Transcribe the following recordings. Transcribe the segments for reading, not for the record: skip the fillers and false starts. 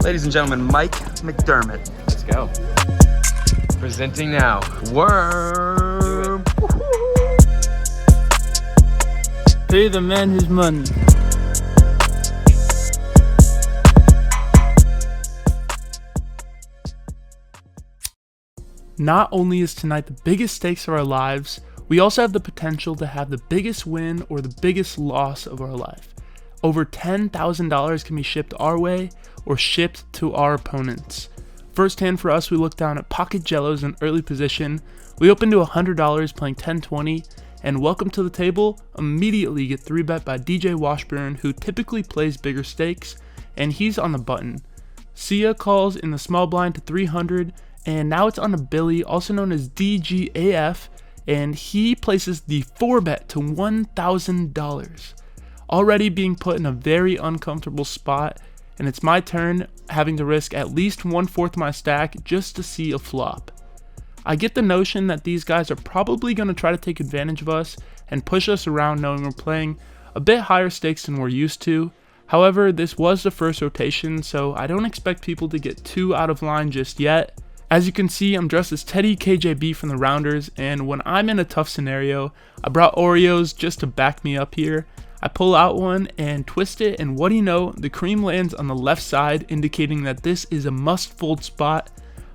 Ladies and gentlemen, Mike McDermott. Let's go. Presenting now, Worm. Pay the man his money. Not only is tonight the biggest stakes of our lives, we also have the potential to have the biggest win or the biggest loss of our life. Over $10,000 can be shipped our way or shipped to our opponents. First hand for us, we look down at Pocket Jellos in early position. We open to $100 playing 10-20, and welcome to the table, immediately get 3-bet by DJ Washburn, who typically plays bigger stakes, and he's on the button. Sia calls in the small blind to 300, and now it's on to Billy, also known as DGAF, and he places the 4-bet to $1,000. Already being put in a very uncomfortable spot, and it's my turn, having to risk at least 1/4 my stack just to see a flop. I get the notion that these guys are probably going to try to take advantage of us and push us around, knowing we're playing a bit higher stakes than we're used to. However, this was the first rotation, so I don't expect people to get too out of line just yet. As you can see, I'm dressed as Teddy KJB from the Rounders, and when I'm in a tough scenario, I brought Oreos just to back me up here. I pull out one and twist it, and what do you know, the cream lands on the left side, indicating that this is a must-fold spot.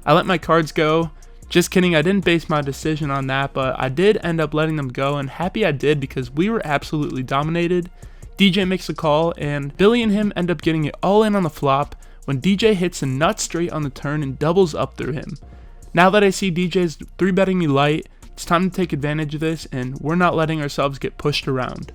I let my cards go. Just kidding, I didn't base my decision on that, but I did end up letting them go, and happy I did because we were absolutely dominated. DJ makes a call, and Billy and him end up getting it all in on the flop when DJ hits a nut straight on the turn and doubles up through him. Now that I see DJ's 3-betting me light, it's time to take advantage of this, and we're not letting ourselves get pushed around.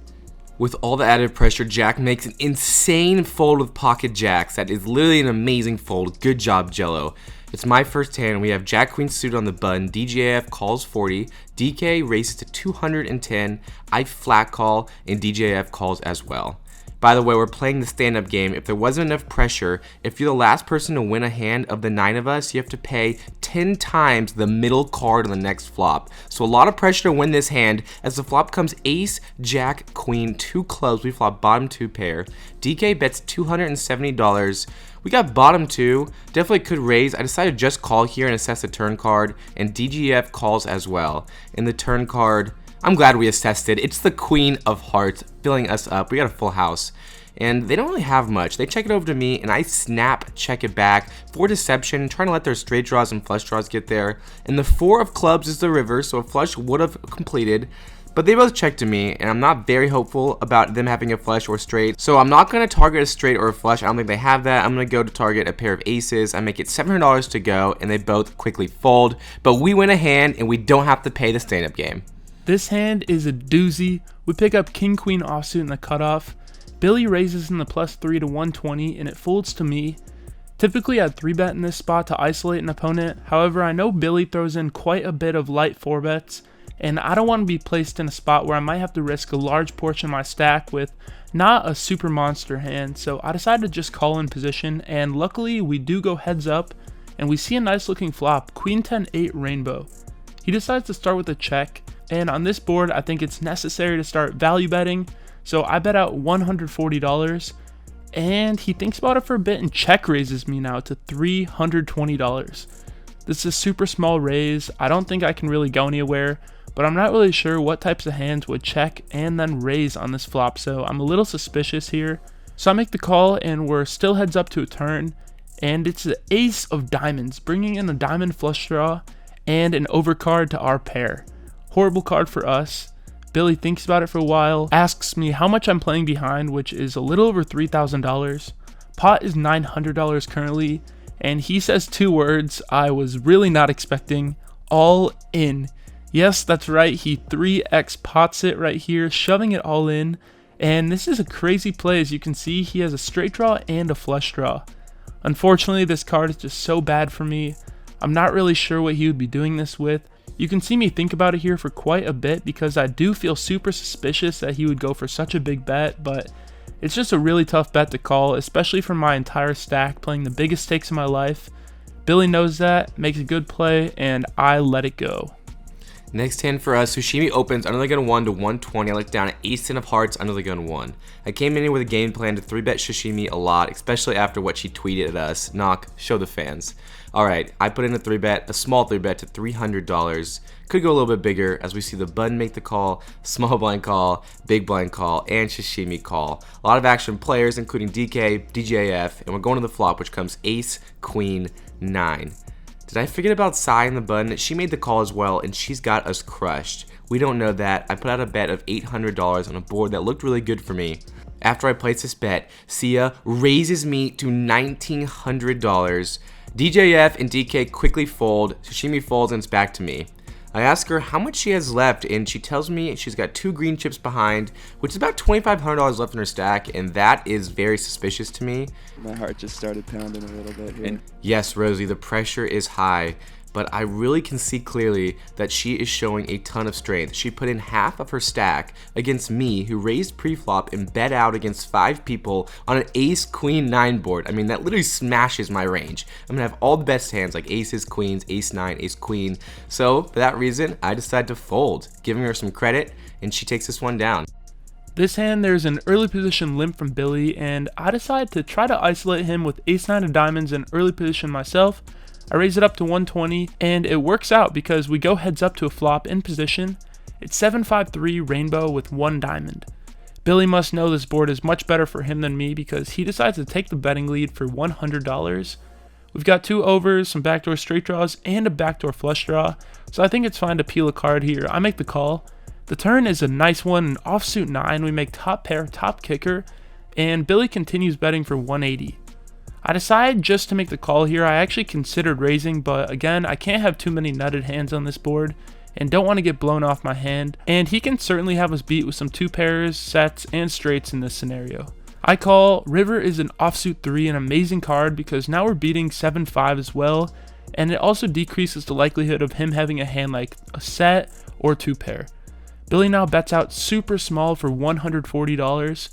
With all the added pressure, Jack makes an insane fold with pocket jacks. That is literally an amazing fold. Good job, Jello. It's my first hand. We have Jack Queen suited on the button. DJF calls 40. DK races to 210. I flat call, and DJF calls as well. By the way, we're playing the stand-up game. If there wasn't enough pressure, if you're the last person to win a hand of the 9 of us, you have to pay 10 times the middle card on the next flop. So a lot of pressure to win this hand. As the flop comes ace, jack, queen, 2 clubs, we flop bottom 2 pair. DK bets $270. We got bottom 2, definitely could raise. I decided to just call here and assess the turn card, and DGF calls as well. In the turn card, I'm glad we assessed it. It's the Queen of Hearts filling us up. We got a full house. And they don't really have much. They check it over to me, and I snap check it back for deception, trying to let their straight draws and flush draws get there. And the 4 of clubs is the river, so a flush would have completed. But they both check to me, and I'm not very hopeful about them having a flush or straight. So I'm not going to target a straight or a flush. I don't think they have that. I'm going to go to target a pair of aces. I make it $700 to go, and they both quickly fold. But we win a hand, and we don't have to pay the stand-up game. This hand is a doozy. We pick up King-Queen offsuit in the cutoff. Billy raises in the +3 to 120, and it folds to me. Typically I'd 3-bet in this spot to isolate an opponent. However, I know Billy throws in quite a bit of light 4-bets, and I don't want to be placed in a spot where I might have to risk a large portion of my stack with not a super monster hand. So I decided to just call in position, and luckily we do go heads up, and we see a nice looking flop, Queen 10-8 rainbow. He decides to start with a check. And on this board, I think it's necessary to start value betting, so I bet out $140, and he thinks about it for a bit and check raises me now to $320. This is a super small raise. I don't think I can really go anywhere, but I'm not really sure what types of hands would check and then raise on this flop, so I'm a little suspicious here. So I make the call, and we're still heads up to a turn, and it's the ace of diamonds, bringing in a diamond flush draw and an overcard to our pair. Horrible card for us. Billy thinks about it for a while, asks me how much I'm playing behind, which is a little over $3,000. Pot is $900 currently, and he says 2 words I was really not expecting: all in. Yes, that's right, he 3x pots it right here, shoving it all in, and this is a crazy play. As you can see, he has a straight draw and a flush draw. Unfortunately, this card is just so bad for me. I'm not really sure what he would be doing this with. You can see me think about it here for quite a bit because I do feel super suspicious that he would go for such a big bet, but it's just a really tough bet to call, especially for my entire stack playing the biggest stakes of my life. Billy knows that, makes a good play, and I let it go. Next hand for us, Tsushima opens under the gun 1 to 120. I look down at ace 10 of hearts under the gun 1. I came in here with a game plan to 3-bet Tsushima a lot, especially after what she tweeted at us. Knock, show the fans. Alright, I put in a 3-bet, a small 3-bet to $300. Could go a little bit bigger as we see the button make the call, small blind call, big blind call, and Tsushima call. A lot of action players including DK, DJF, and we're going to the flop, which comes ace, queen, 9. Did I forget about Sai in the button? She made the call as well, and she's got us crushed. We don't know that. I put out a bet of $800 on a board that looked really good for me. After I placed this bet, Sia raises me to $1,900. DJF and DK quickly fold. Tsushima folds and it's back to me. I ask her how much she has left, and she tells me she's got 2 green chips behind, which is about $2,500 left in her stack, and that is very suspicious to me. My heart just started pounding a little bit here. And yes, Rosie, the pressure is high, but I really can see clearly that she is showing a ton of strength. She put in half of her stack against me, who raised pre-flop and bet out against 5 people on an ace queen 9 board. I mean, that literally smashes my range. I'm gonna have all the best hands like aces, queens, ace 9, ace queen. So for that reason, I decided to fold, giving her some credit, and she takes this one down. This hand, there's an early position limp from Billy, and I decide to try to isolate him with ace 9 of diamonds in early position myself. I raise it up to 120, and it works out because we go heads up to a flop in position. It's 7-5-3 rainbow with 1 diamond. Billy must know this board is much better for him than me because he decides to take the betting lead for $100. We've got 2 overs, some backdoor straight draws, and a backdoor flush draw, so I think it's fine to peel a card here. I make the call. The turn is a nice one, an offsuit 9. We make top pair, top kicker, and Billy continues betting for 180. I decide just to make the call here. I actually considered raising, but again, I can't have too many nutted hands on this board and don't want to get blown off my hand, and he can certainly have us beat with some 2 pairs, sets, and straights in this scenario. I call. River is an offsuit 3, an amazing card because now we're beating 7-5 as well, and it also decreases the likelihood of him having a hand like a set or 2 pair. Billy now bets out super small for $140.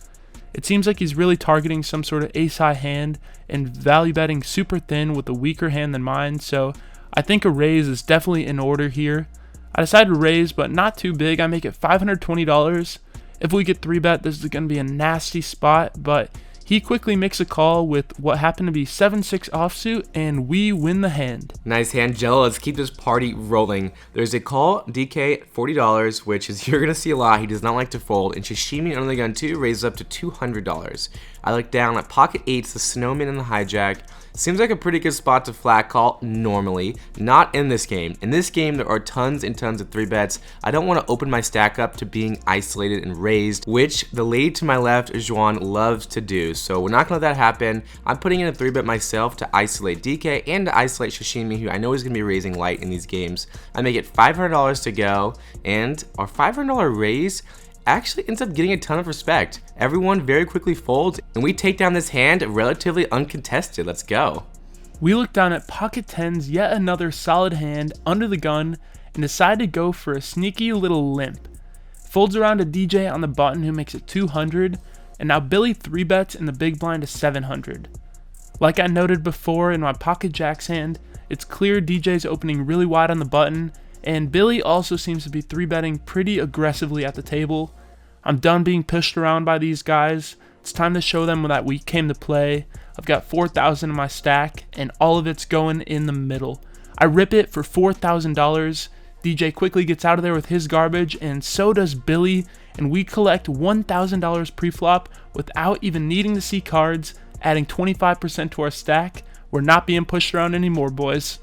It seems like he's really targeting some sort of ace-high hand and value betting super thin with a weaker hand than mine, so I think a raise is definitely in order here. I decide to raise, but not too big. I make it $520. If we get 3-bet, this is going to be a nasty spot, but he quickly makes a call with what happened to be 7-6 offsuit, and we win the hand. Nice hand, Jello. Let's keep this party rolling. There's a call, DK, $40, which is you're going to see a lot. He does not like to fold. And Tsushima under the gun 2 raises up to $200. I look down at pocket 8s, the snowman and the hijack. Seems like a pretty good spot to flat call normally. Not in this game. In this game, there are tons and tons of 3-bets. I don't want to open my stack up to being isolated and raised, which the lady to my left, Juan, loves to do. So we're not going to let that happen. I'm putting in a 3-bet myself to isolate DK and to isolate Tsushima, who I know is going to be raising light in these games. I make it $500 to go, and our $500 raise actually ends up getting a ton of respect. Everyone very quickly folds, and we take down this hand relatively uncontested. Let's go. We look down at pocket 10s, yet another solid hand under the gun, and decide to go for a sneaky little limp. Folds around a DJ on the button who makes it 200, and now Billy 3-bets in the big blind to 700. Like I noted before in my pocket jacks hand, it's clear DJ's opening really wide on the button, and Billy also seems to be 3-betting pretty aggressively at the table. I'm done being pushed around by these guys. It's time to show them that we came to play. I've got 4,000 in my stack, and all of it's going in the middle. I rip it for $4,000. DJ quickly gets out of there with his garbage, and so does Billy, and we collect $1,000 pre-flop without even needing to see cards, adding 25% to our stack. We're not being pushed around anymore, boys.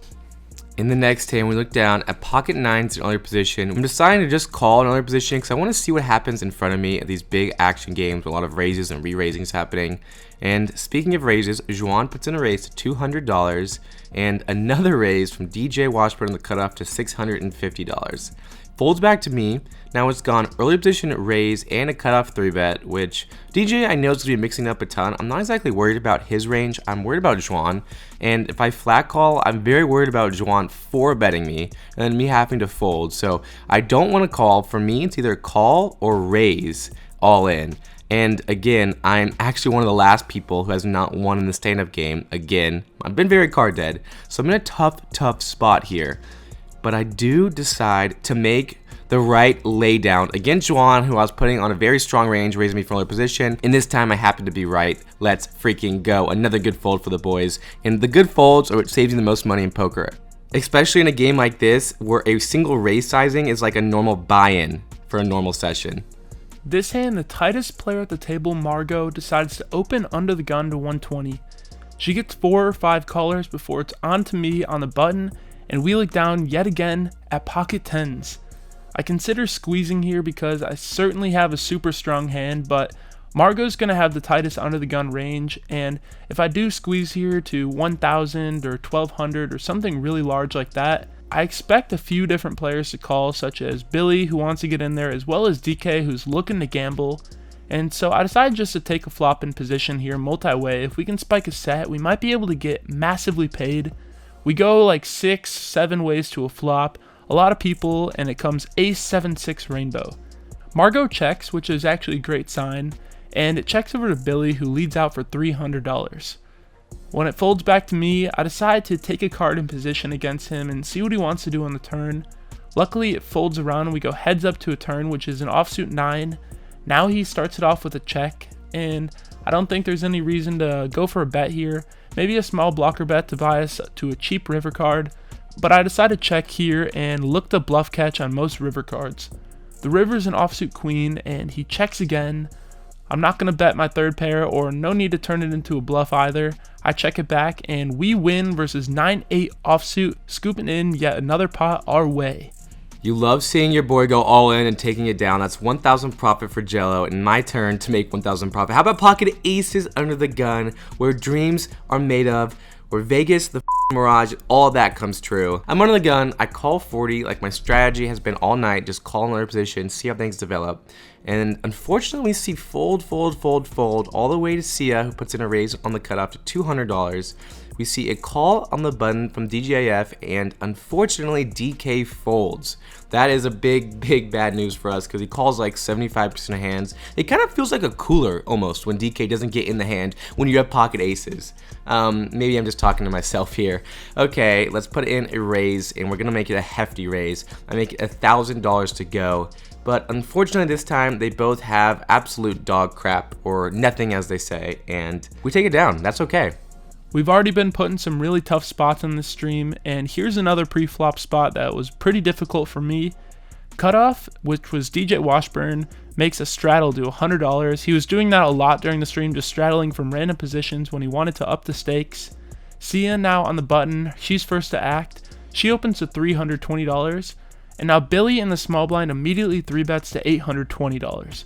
In the next hand, we look down at pocket 9s in another position. I'm deciding to just call another position because I want to see what happens in front of me at these big action games with a lot of raises and re-raisings happening. And speaking of raises, Juan puts in a raise to $200 and another raise from DJ Washburn on the cutoff to $650. Folds back to me. Now it's gone early position raise and a cutoff 3-bet, which DJ I know is going to be mixing up a ton. I'm not exactly worried about his range. I'm worried about Juan. And if I flat call, I'm very worried about Juan 4-betting me and then me having to fold. So I don't want to call. For me, it's either call or raise all in. And again, I'm actually one of the last people who has not won in the stand-up game. Again, I've been very card dead. So I'm in a tough spot here. but I do decide to make the right laydown against Juan, who I was putting on a very strong range, raising me from low position, and this time I happen to be right. Let's freaking go. Another good fold for the boys, and the good folds are what saves you the most money in poker, especially in a game like this where a single raise sizing is like a normal buy-in for a normal session. This hand, the tightest player at the table, Margot, decides to open under the gun to 120. She gets 4 or 5 callers before it's on to me on the button and wheel it down yet again at pocket 10s. I consider squeezing here because I certainly have a super strong hand, but Margot's going to have the tightest under the gun range, and if I do squeeze here to 1000 or 1200 or something really large like that, I expect a few different players to call, such as Billy, who wants to get in there, as well as DK, who's looking to gamble. And so I decided just to take a flop in position here, multi-way. If we can spike a set, we might be able to get massively paid. We go like 6-7 ways to a flop, a lot of people, and it comes ace 7-6 rainbow. Margot checks, which is actually a great sign, and it checks over to Billy, who leads out for $300. When it folds back to me, I decide to take a card in position against him and see what he wants to do on the turn. Luckily, it folds around and we go heads up to a turn, which is an offsuit 9. Now he starts it off with a check, and I don't think there's any reason to go for a bet here. Maybe a small blocker bet to buy us to a cheap river card, but I decide to check here and look the bluff catch on most river cards. The river's an offsuit queen, and he checks again. I'm not going to bet my third pair, or no need to turn it into a bluff either. I check it back, and we win versus 9-8 offsuit, scooping in yet another pot our way. You love seeing your boy go all in and taking it down. That's 1,000 profit for Jello, and my turn to make 1,000 profit. How about pocket aces under the gun, where dreams are made of, where Vegas, the mirage, all of that comes true. I'm under the gun, I call 40, like my strategy has been all night, just call another position, see how things develop. And unfortunately, we see fold, all the way to Sia, who puts in a raise on the cutoff to $200. We see a call on the button from DJF, and unfortunately, DK folds. That is a big bad news for us because he calls like 75% of hands. It kind of feels like a cooler almost when DK doesn't get in the hand when you have pocket aces. Maybe I'm just talking to myself here. Okay, let's put in a raise, and we're gonna make it a hefty raise. I make it $1,000 to go. But unfortunately this time they both have absolute dog crap, or nothing as they say, and we take it down. That's okay. We've already been put in some really tough spots on this stream, and here's another pre-flop spot that was pretty difficult for me. Cutoff, which was DJ Washburn, makes a straddle to $100. He was doing that a lot during the stream, just straddling from random positions when he wanted to up the stakes. Sia now on the button, she's first to act. She opens to $320. And now Billy in the small blind immediately 3-bets to $820.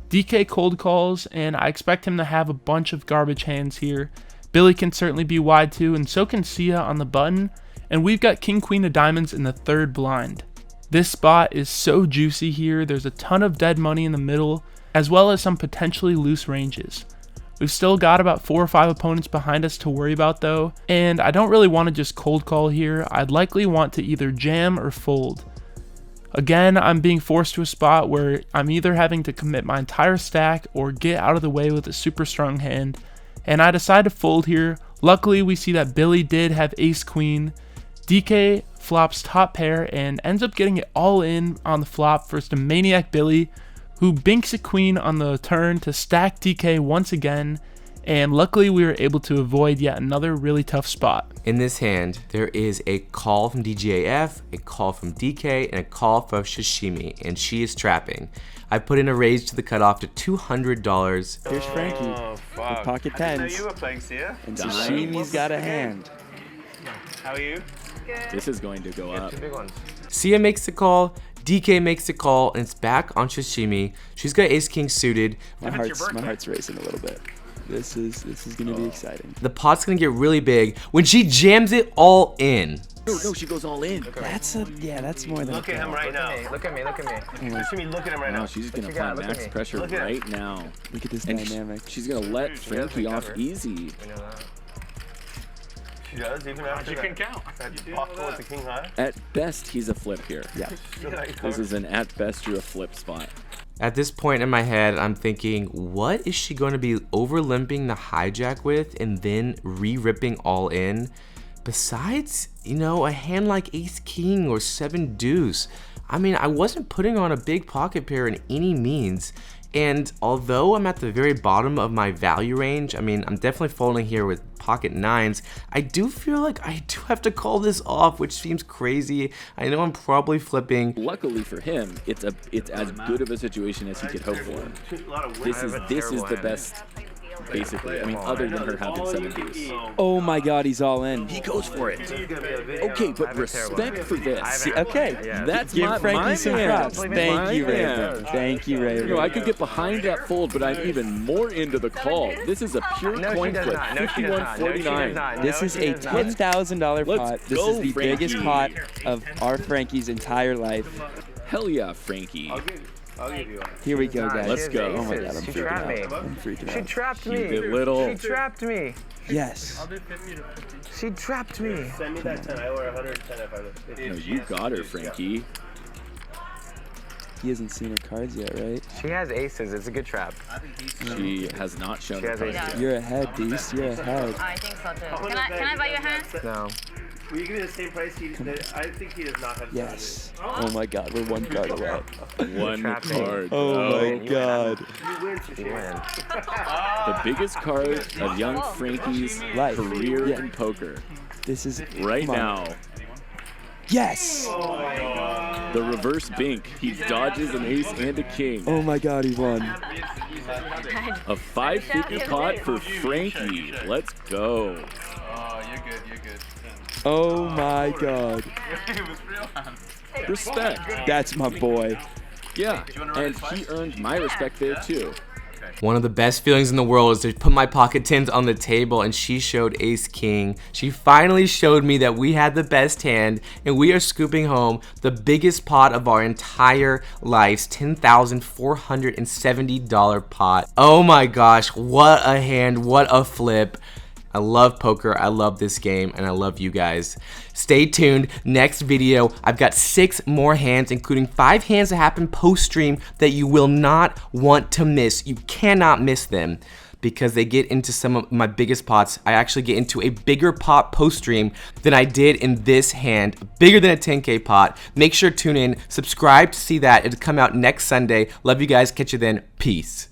DK cold calls, and I expect him to have a bunch of garbage hands here. Billy can certainly be wide too, and so can Sia on the button, and we've got King Queen of Diamonds in the third blind. This spot is so juicy here. There's a ton of dead money in the middle, as well as some potentially loose ranges. We've still got about 4 or 5 opponents behind us to worry about though, and I don't really want to just cold call here. I'd likely want to either jam or fold. Again, I'm being forced to a spot where I'm either having to commit my entire stack or get out of the way with a super strong hand, and I decide to fold here. Luckily, we see that Billy did have ace queen. DK flops top pair and ends up getting it all in on the flop versus the maniac Billy, who binks a queen on the turn to stack DK once again, and luckily we were able to avoid yet another really tough spot. In this hand, there is a call from DJF, a call from DK, and a call from Shishimi, and she is trapping. I put in a raise to the cutoff to $200. Here's Frankie with pocket I didn't know tens. you were playing, Sia. And Sashimi's got a hand. How are you? This is going to go up. Sia makes the call, DK makes the call, and it's back on Shishimi. She's got ace king suited. My heart's racing a little bit. This is gonna be exciting. The pot's gonna get really big when she jams it all in. No, she goes all in. That's more than Look at him right now. Look at me. Shimmy, look at him right now. No, she's gonna apply max pressure Look at right now. Look at this And dynamic. she's gonna let Frankie off easy. She does, even after You can count. that pocket with the king high. At best, he's a flip here. Yeah. This is an at best you're a flip spot. At this point in my head, I'm thinking, what is she going to be over limping the hijack with and then re-ripping all in? besides, you know, a hand like ace king or 7 deuce, I mean, I wasn't putting on a big pocket pair in any means. And although I'm at the very bottom of my value range, I mean, I'm definitely folding here with pocket 9s, I do feel like I do have to call this off, which seems crazy. I know I'm probably flipping. Luckily for him, it's as good of a situation as he could hope for. This is the best, basically. I mean, other than her having 7 deuce. Oh my God, he's all in. He goes for it. Okay, but respect for this. Okay, That's give my Frankie some man. props. Thank you, Raven. Thank you, Raven. You know, I could get behind that fold, but I'm even more into the call. This is a pure coin flip. 51.49. This is a $10,000 pot. This go, is the Frankie. biggest pot of our Frankie's entire life. Hell yeah, Frankie. I'll give you one. Here we go, guys. Let's go. Oh my God, I'm She freaking trapped me. out. I'm freaking She out. trapped Keep me. it little. She trapped me. Yes. She trapped me. Send me that 10. I owe her 110 if I No, you got her, Frankie. He hasn't seen her cards yet, right? She has aces. It's a good trap. She has not shown She the has cards aces. yet. You're ahead, Deuce. You're ahead. I think so too. Can I buy you a hand? No. Will you give me the same price? I think he does not have. Yes. Oh my God, we're one card away. One trapped me. card. Oh my God. You win, You win. The biggest card of young Frankie's Life. career Yeah. in poker. This is Right come on. now, Yes. the reverse bink. He dodges an ace and a king. Oh my God, he won. A 550 pot for Frankie. Let's go. Oh my God. Respect. That's my boy. Yeah, and he earned my respect there too. One of the best feelings in the world is to put my pocket 10s on the table, and she showed ace king. She finally showed me that we had the best hand, and we are scooping home the biggest pot of our entire lives, $10,470 pot. Oh my gosh, what a hand, what a flip. I love poker, I love this game, and I love you guys. Stay tuned, next video, I've got 6 more hands, including 5 hands that happen post-stream that you will not want to miss. You cannot miss them because they get into some of my biggest pots. I actually get into a bigger pot post-stream than I did in this hand, bigger than a 10K pot. Make sure to tune in, subscribe to see that. It'll come out next Sunday. Love you guys, catch you then, peace.